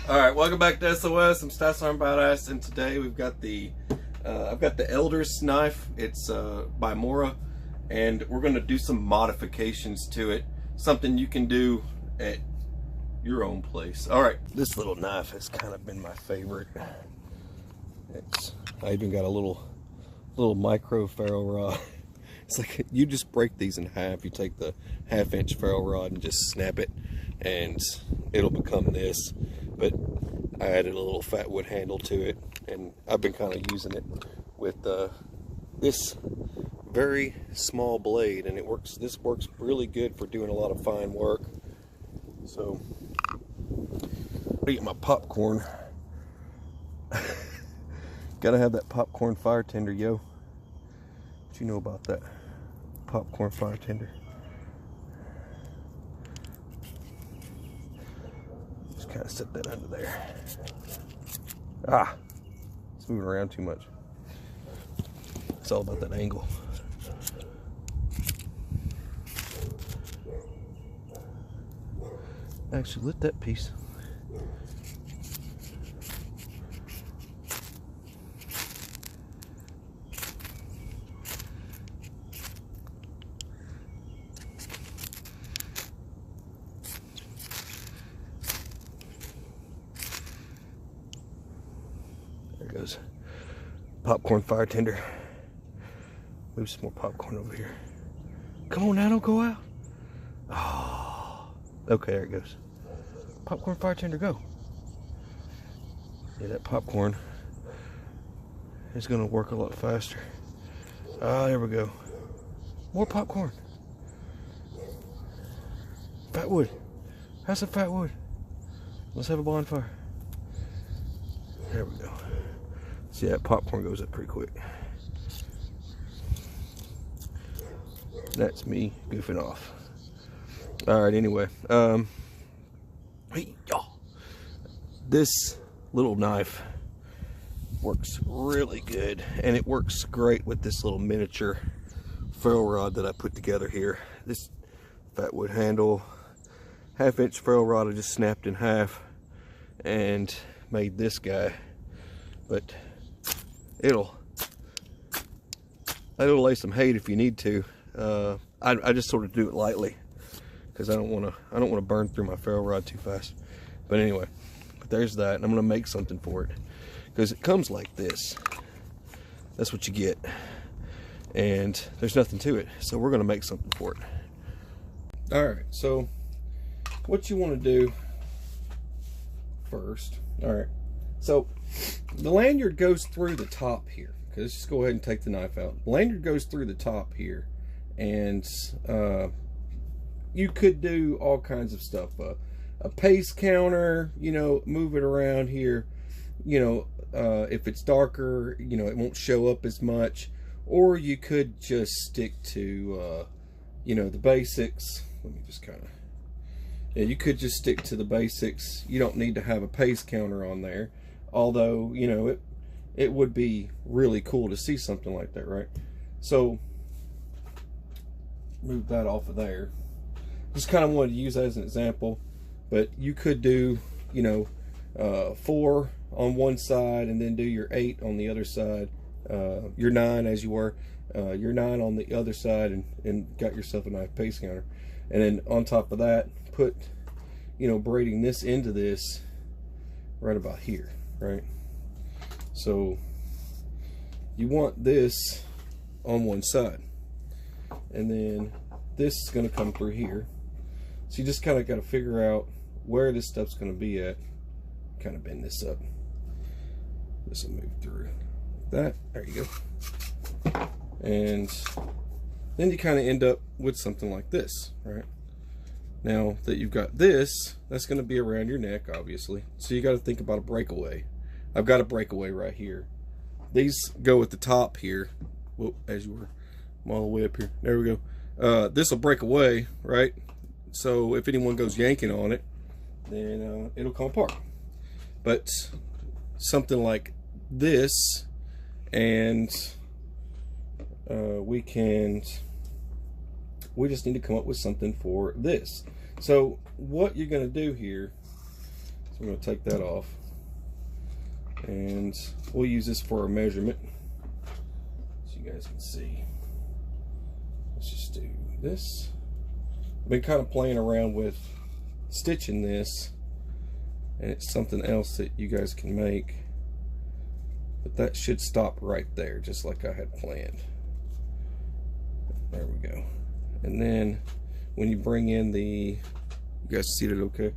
Alright, welcome back to SOS. I'm Stats Arm Badass, and today we've got the I've got the Eldris knife. It's by Mora, and we're going to do some modifications to it. Something you can do at your own place. Alright, this little knife has kind of been my favorite. I even got a little micro ferro rod. It's like you just break these in half. You take the 1/2-inch ferro rod and just snap it, and it'll become this. But I added a little fat wood handle to it, and I've been kind of using it with this very small blade, and this works really good for doing a lot of fine work. So I get my popcorn. Gotta have that popcorn fire tender, yo. What you know about that popcorn fire tender? Just kind of set that under there. It's moving around too much. It's all about that angle. Actually, lit that piece. There goes popcorn fire tender. Move some more popcorn over here. Come on now, don't go out. Oh, okay, there it goes. Popcorn fire tender, go. Yeah, that popcorn is gonna work a lot faster. There we go. More popcorn. Fat wood. Have some fat wood. Let's have a bonfire. There we go. See, that popcorn goes up pretty quick. That's me goofing off. Alright, anyway. This little knife works really good, and it works great with this little miniature ferro rod that I put together here. This fat wood handle, 1/2-inch ferro rod I just snapped in half and made this guy. But it'll lay some hate if you need to. I just sort of do it lightly because I don't want to burn through my ferro rod too fast. But anyway, there's that, and I'm gonna make something for it because it comes like this. That's what you get, and there's nothing to it. So we're gonna make something for it. All right. So what you want to do first? All right. So the lanyard goes through the top here. Okay, let's just go ahead and take the knife out. The lanyard goes through the top here, and you could do all kinds of stuff. A pace counter, you know, move it around here. You know, if it's darker, you know, it won't show up as much. Or you could just stick to, you know, the basics. Let me just kind of. Yeah, you could just stick to the basics. You don't need to have a pace counter on there. Although, you know, it would be really cool to see something like that, right? So, move that off of there. Just kind of wanted to use that as an example. But you could do, you know, 4 on one side and then do your 8 on the other side. Your 9 as you were. Your 9 on the other side, and got yourself a nice pace counter. And then on top of that, put, you know, braiding this into this right about here, right? So you want this on one side, and then this is going to come through here. So you just kind of got to figure out where this stuff's going to be at. Kind of bend this up. This will move through like that. There you go. And then you kind of end up with something like this, right? Now that you've got this, that's going to be around your neck, obviously. So you got to think about a breakaway. I've got a breakaway right here. These go at the top here. Whoa, as you were, I'm all the way up here. There we go. This will break away, right? So if anyone goes yanking on it, then it'll come apart. But something like this, and we just need to come up with something for this. So what you're going to do here is I'm going to take that off, and we'll use this for a measurement so you guys can see. Let's just do this. I've been kind of playing around with stitching this, and it's something else that you guys can make, but that should stop right there, just like I had planned. There we go. And then when you bring in the, you guys see that okay?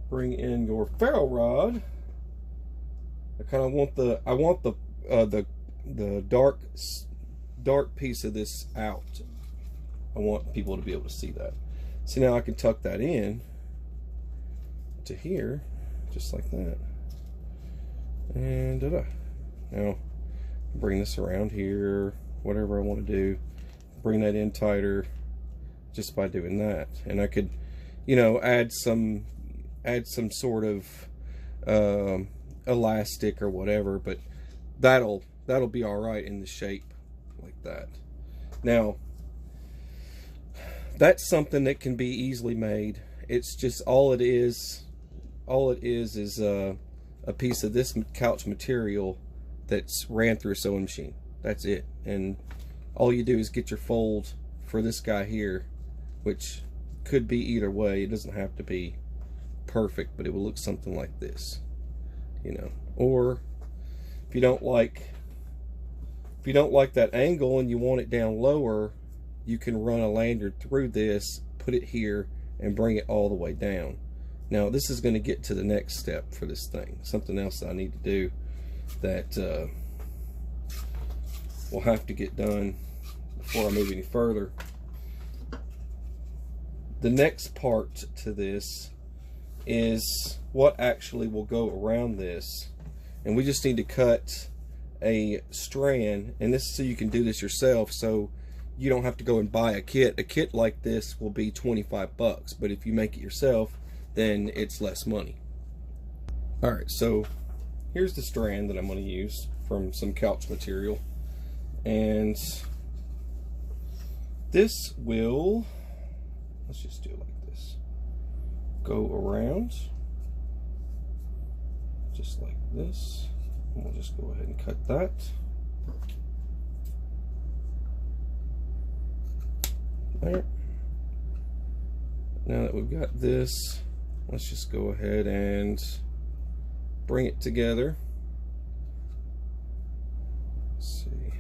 Bring in your ferro rod. I kind of want the dark piece of this out. I want people to be able to see that. So now I can tuck that in to here, just like that. And now bring this around here, whatever I want to do. Bring that in tighter just by doing that. And I could, you know, add some sort of elastic or whatever, but that'll be all right in the shape like that. Now that's something that can be easily made. It's just all it is a piece of this couch material that's ran through a sewing machine. That's it. And all you do is get your fold for this guy here, which could be either way. It doesn't have to be perfect, but it will look something like this, you know. Or if you don't like that angle and you want it down lower, you can run a lanyard through this, put it here, and bring it all the way down. Now this is going to get to the next step for this thing. Something else that I need to do that will have to get done before I move any further. The next part to this is what actually will go around this, and we just need to cut a strand, and this is so you can do this yourself, so you don't have to go and buy a kit. A kit like this will be 25 bucks, but if you make it yourself, then it's less money. Alright, so here's the strand that I'm going to use from some couch material, and this will, let's just do it like this, go around just like this, and we'll just go ahead and cut that. There. Now that we've got this, let's just go ahead and bring it together. Let's see.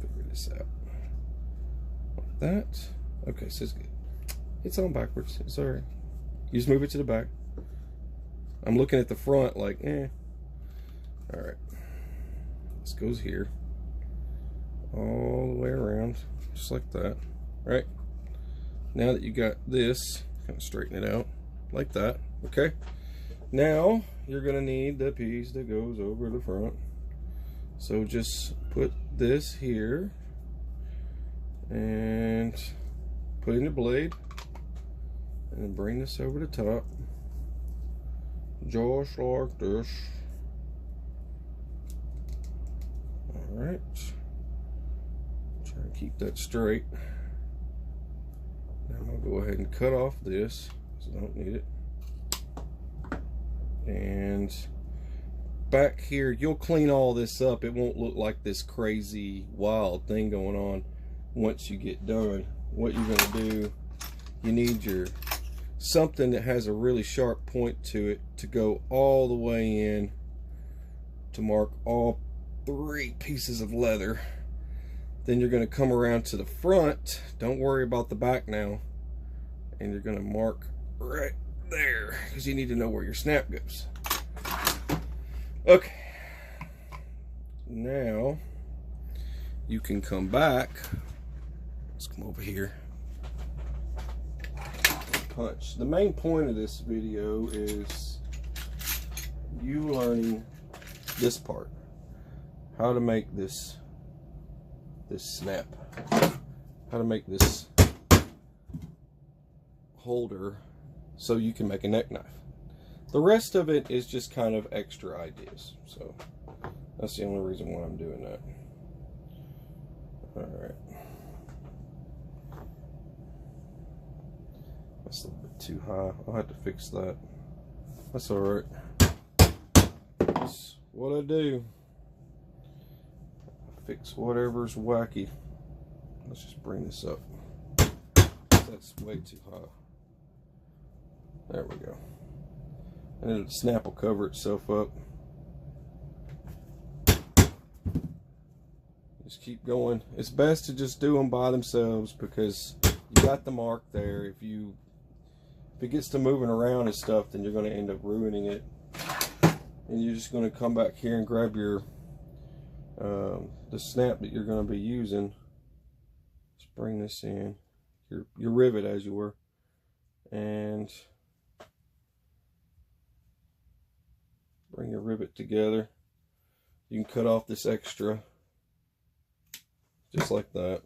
Figure this out. Like that. Okay, so it's good. It's on backwards. It's alright. You just move it to the back. I'm looking at the front like, eh. Alright. This goes here. All the way around, just like that. Right? Now that you got this, kind of straighten it out like that. Okay? Now you're gonna need the piece that goes over the front. So just put this here and put in the blade, and then bring this over the top, just like this. All right. Try and keep that straight. Now I'm going to go ahead and cut off this, because I don't need it. And back here, you'll clean all this up. It won't look like this crazy wild thing going on once you get done. What you're going to do, you need your something that has a really sharp point to it to go all the way in to mark all 3 pieces of leather. Then you're going to come around to the front. Don't worry about the back now. And you're going to mark right there, because you need to know where your snap goes. Okay. Now you can come back. Let's come over here. Punch. The main point of this video is you learning this part. How to make this snap, how to make this holder so you can make a neck knife. The rest of it is just kind of extra ideas, so that's the only reason why I'm doing that. All right. That's a little bit too high. I'll have to fix that. That's alright. That's what I do. I fix whatever's wacky. Let's just bring this up. That's way too high. There we go. And then the snap will cover itself up. Just keep going. It's best to just do them by themselves because you got the mark there. If it gets to moving around and stuff, then you're going to end up ruining it. And you're just going to come back here and grab your the snap that you're going to be using. Just bring this in. Your rivet, as you were, and bring your rivet together. You can cut off this extra just like that.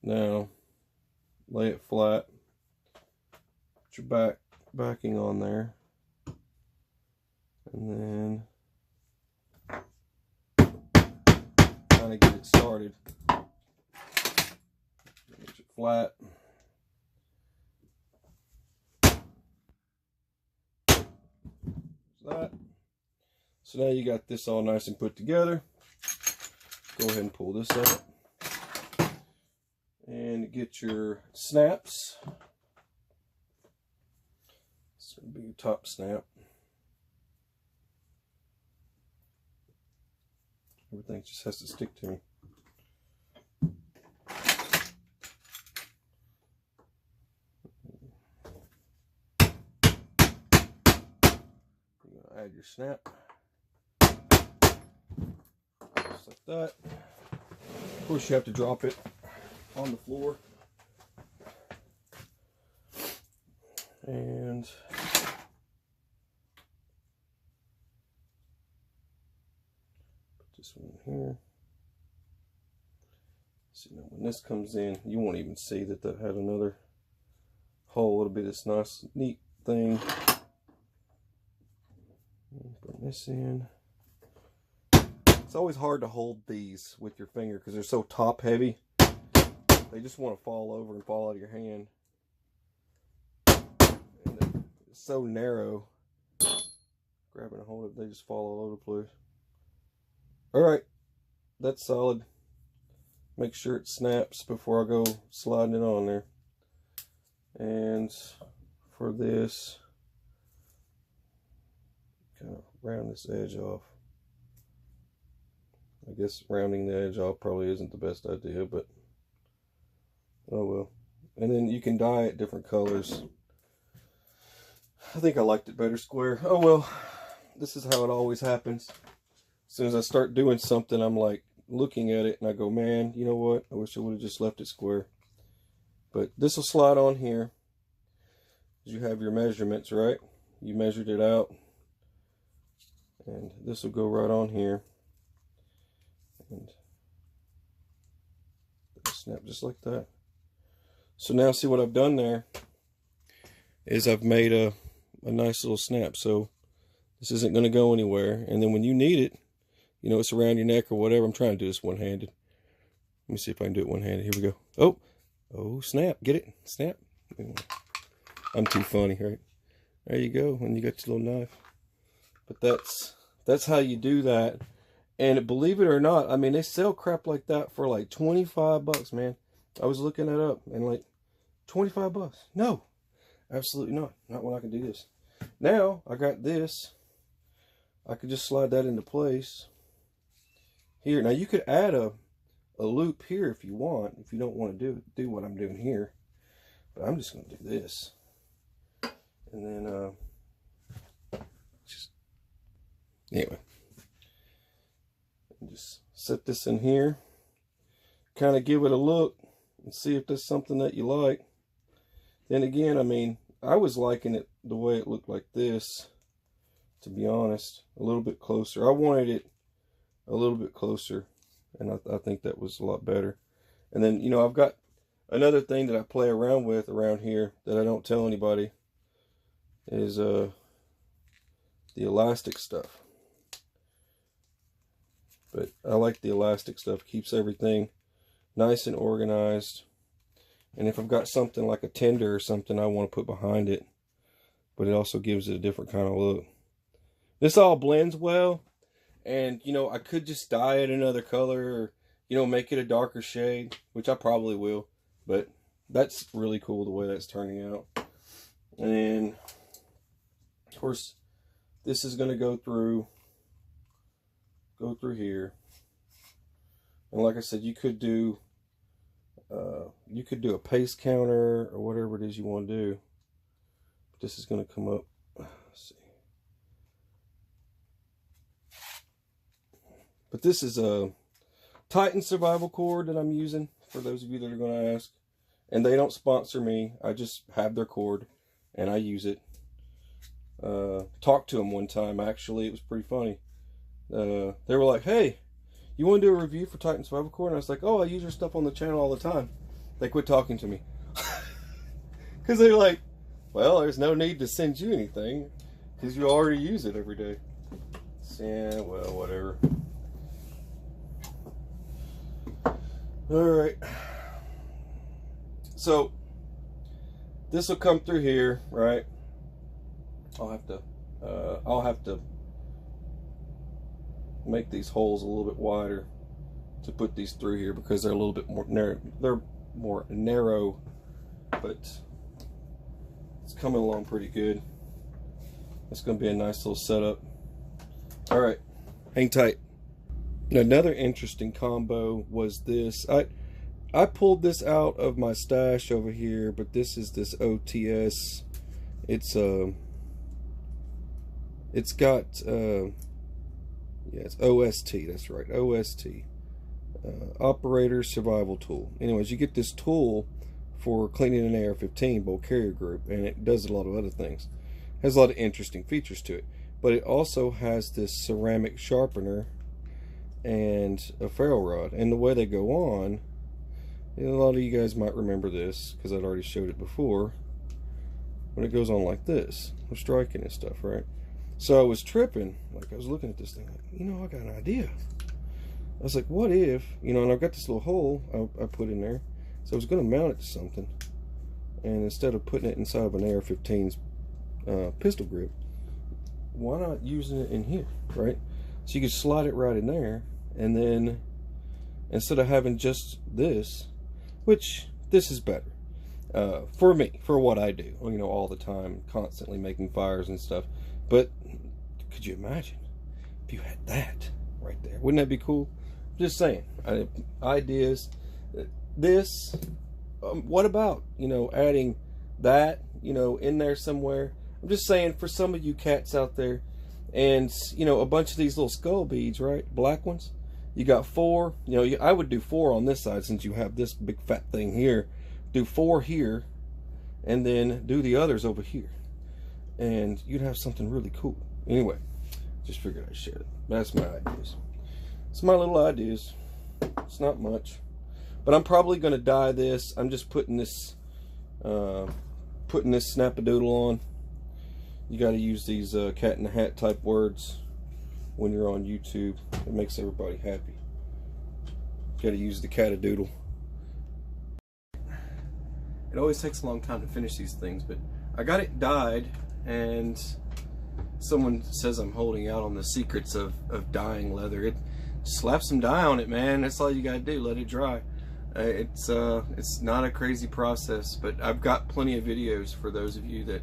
Now lay it flat, put your backing on there, and then kind of get it started. Get it flat. That. So now you got this all nice and put together. Go ahead and pull this out and get your snaps. This will be your top snap. Everything just has to stick to me. Add your snap just like that. Of course you have to drop it on the floor, and put this one here. See, now when this comes in, you won't even see that had another hole. It'll be this nice neat thing. Bring this in. It's always hard to hold these with your finger because they're so top heavy. They just want to fall over and fall out of your hand. And it's so narrow. Grabbing a hold of it, they just fall all over the place. Alright, that's solid. Make sure it snaps before I go sliding it on there. And for this, kind of round this edge off. I guess rounding the edge off probably isn't the best idea, but oh well. And then you can dye it different colors. I think I liked it better square. Oh well, this is how it always happens. As soon as I start doing something, I'm like looking at it and I go, man, you know what? I wish I would have just left it square. But this will slide on here. You have your measurements, right? You measured it out. And this will go right on here. And snap just like that. So now see what I've done there is I've made a nice little snap. So this isn't going to go anywhere. And then when you need it, you know, it's around your neck or whatever. I'm trying to do this one-handed. Let me see if I can do it one-handed. Here we go. Oh, snap. Get it? Snap. I'm too funny, right? There you go. And you got your little knife. But that's how you do that. And believe it or not, I mean, they sell crap like that for like 25 bucks, man. I was looking it up and like 25 bucks. No, absolutely not. Not when I can do this. Now I got this. I could just slide that into place here. Now you could add a loop here if you want, if you don't want to do what I'm doing here. But I'm just going to do this. And then anyway, just set this in here, kind of give it a look and see if there's something that you like. Then again, I mean, I was liking it the way it looked like this, to be honest. A little bit closer. I wanted it a little bit closer, and I think that was a lot better. And then, you know, I've got another thing that I play around with around here that I don't tell anybody is the elastic stuff. But I like the elastic stuff. Keeps everything nice and organized. And if I've got something like a tender or something I want to put behind it, but it also gives it a different kind of look. This all blends well, and you know, I could just dye it another color, or you know, make it a darker shade, which I probably will, but that's really cool the way that's turning out. And then, of course, this is going to go through here. And like I said, you could do a paste counter or whatever it is you want to do. This is going to come up. Let's see. But this is a Titan survival cord that I'm using, for those of you that are going to ask. And they don't sponsor me. I just have their cord and I use it. Talked to them one time, actually. It was pretty funny. They were like, hey, you want to do a review for Titan survival cord? And I was like, oh, I use your stuff on the channel all the time. They quit talking to me. Because they're like, well, there's no need to send you anything because you already use it every day. So, yeah, well, whatever. Alright. So, this will come through here, right? I'll have to make these holes a little bit wider to put these through here because they're a little bit more narrow. They're more narrow, but it's coming along pretty good. It's going to be a nice little setup. All right, hang tight. Another interesting combo was this. I pulled this out of my stash over here, but this is this OTS. It's got yeah, it's OST, that's right, OST Operator Survival Tool. Anyways, you get this tool for cleaning an AR-15 bolt carrier group, and it does a lot of other things. It has a lot of interesting features to it, but it also has this ceramic sharpener and a ferro rod, and the way they go on, and a lot of you guys might remember this because I'd already showed it before, when it goes on like this with striking and stuff, right? So I was tripping, like I was looking at this thing, like, you know, I got an idea. I was like, what if, you know, and I've got this little hole I put in there, so I was going to mount it to something, and instead of putting it inside of an AR-15's pistol grip, why not using it in here, right? So you could slide it right in there, and then instead of having just this, which this is better for me, for what I do, you know, all the time, constantly making fires and stuff. But could you imagine if you had that right there? Wouldn't that be cool? Just saying, ideas. This, what about, you know, adding that, you know, in there somewhere? I'm just saying, for some of you cats out there, and you know, a bunch of these little skull beads, right? Black ones. You got 4. You know, I would do 4 on this side since you have this big fat thing here. Do 4 here, and then do the others over here, and you'd have something really cool. Anyway, just figured I'd share it. That's my ideas. It's my little ideas. It's not much, but I'm probably going to dye this. I'm just putting this snap-a-doodle on. You got to use these cat in the hat type words when you're on YouTube. It makes everybody happy. Got to use the cat-a-doodle. It always takes a long time to finish these things, but I got it dyed, and someone says I'm holding out on the secrets of dyeing leather. Slap some dye on it, man. That's all you gotta do. Let it dry. It's not a crazy process, but I've got plenty of videos for those of you that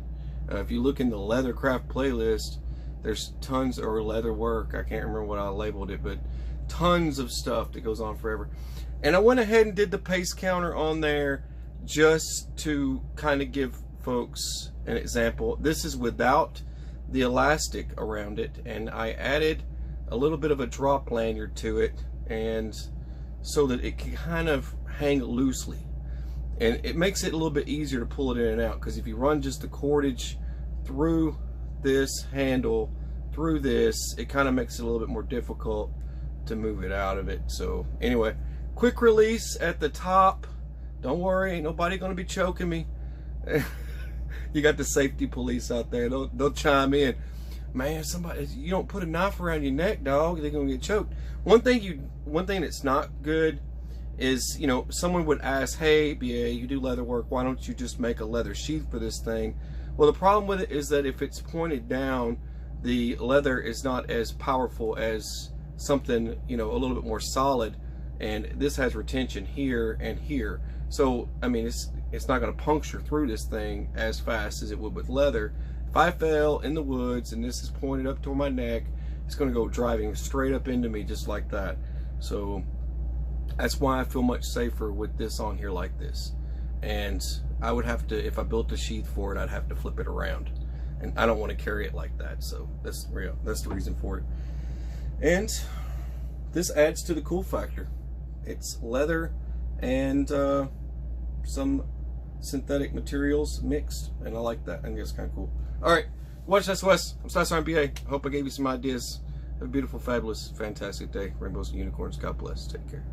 if you look in the Leathercraft playlist, there's tons of leather work. I can't remember what I labeled it, but tons of stuff that goes on forever. And I went ahead and did the pace counter on there just to kind of give folks an example. This is without the elastic around it, and I added a little bit of a drop lanyard to it, and so that it can kind of hang loosely, and it makes it a little bit easier to pull it in and out, because if you run just the cordage through this handle through this, it kind of makes it a little bit more difficult to move it out of it. So anyway, quick release at the top. Don't worry, ain't nobody gonna be choking me. You got the safety police out there. They'll chime in. Man, somebody, you don't put a knife around your neck, dog, they're gonna get choked. One thing that's not good is, you know, someone would ask, hey, BA, you do leather work, why don't you just make a leather sheath for this thing? Well, the problem with it is that if it's pointed down, the leather is not as powerful as something, you know, a little bit more solid, and this has retention here and here. So, I mean, it's not going to puncture through this thing as fast as it would with leather. If I fell in the woods and this is pointed up toward my neck, it's going to go driving straight up into me just like that. So that's why I feel much safer with this on here like this. And I would have to, if I built a sheath for it, I'd have to flip it around, and I don't want to carry it like that. So that's real. That's the reason for it. And this adds to the cool factor. It's leather and some synthetic materials mixed, and I like that. I think it's kind of cool. All right, watch SOS. I'm Star BA. I hope I gave you some ideas. Have a beautiful, fabulous, fantastic day. Rainbows and unicorns. God bless. Take care.